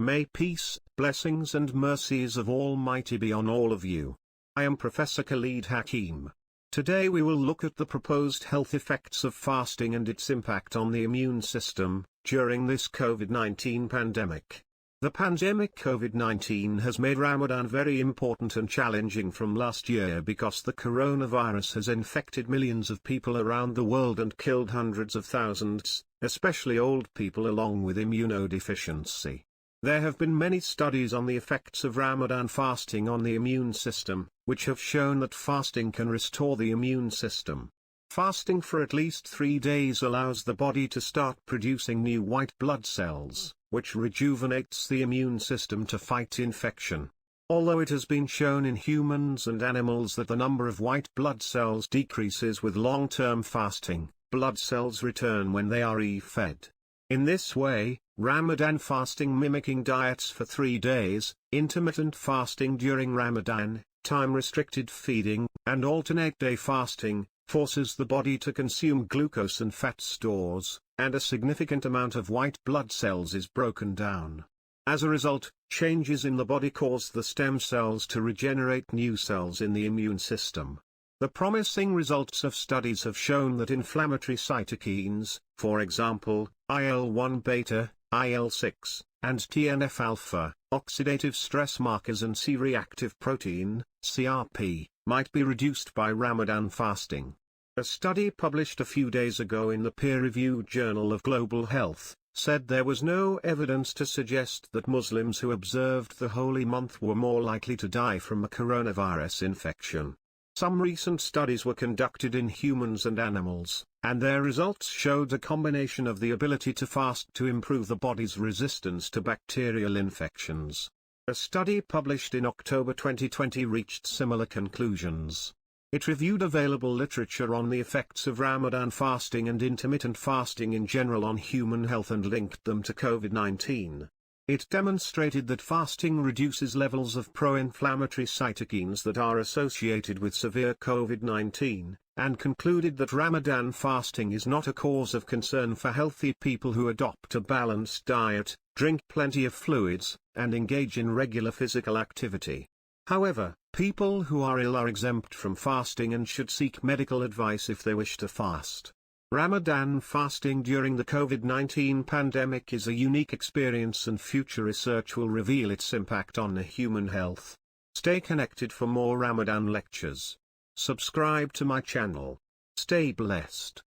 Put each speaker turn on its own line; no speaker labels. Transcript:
May peace, blessings and mercies of Almighty be on all of you. I am Professor Khalid Hakim. Today we will look at the proposed health effects of fasting and its impact on the immune system, during this COVID-19 pandemic. The pandemic COVID-19 has made Ramadan very important and challenging from last year because the coronavirus has infected millions of people around the world and killed hundreds of thousands, especially old people along with immunodeficiency. There have been many studies on the effects of Ramadan fasting on the immune system, which have shown that fasting can restore the immune system. Fasting for at least 3 days allows the body to start producing new white blood cells, which rejuvenates the immune system to fight infection. Although it has been shown in humans and animals that the number of white blood cells decreases with long-term fasting, blood cells return when they are fed. In this way, Ramadan fasting mimicking diets for 3 days, intermittent fasting during Ramadan, time-restricted feeding, and alternate-day fasting, forces the body to consume glucose and fat stores, and a significant amount of white blood cells is broken down. As a result, changes in the body cause the stem cells to regenerate new cells in the immune system. The promising results of studies have shown that inflammatory cytokines, for example, IL-1 beta, IL-6, and TNF-alpha, oxidative stress markers and C-reactive protein, CRP, might be reduced by Ramadan fasting. A study published a few days ago in the peer-reviewed Journal of Global Health said there was no evidence to suggest that Muslims who observed the holy month were more likely to die from a coronavirus infection. Some recent studies were conducted in humans and animals, and their results showed a combination of the ability to fast to improve the body's resistance to bacterial infections. A study published in October 2020 reached similar conclusions. It reviewed available literature on the effects of Ramadan fasting and intermittent fasting in general on human health and linked them to COVID-19. It demonstrated that fasting reduces levels of pro-inflammatory cytokines that are associated with severe COVID-19, and concluded that Ramadan fasting is not a cause of concern for healthy people who adopt a balanced diet, drink plenty of fluids, and engage in regular physical activity. However, people who are ill are exempt from fasting and should seek medical advice if they wish to fast. Ramadan fasting during the COVID-19 pandemic is a unique experience and future research will reveal its impact on human health. Stay connected for more Ramadan lectures. Subscribe to my channel. Stay blessed.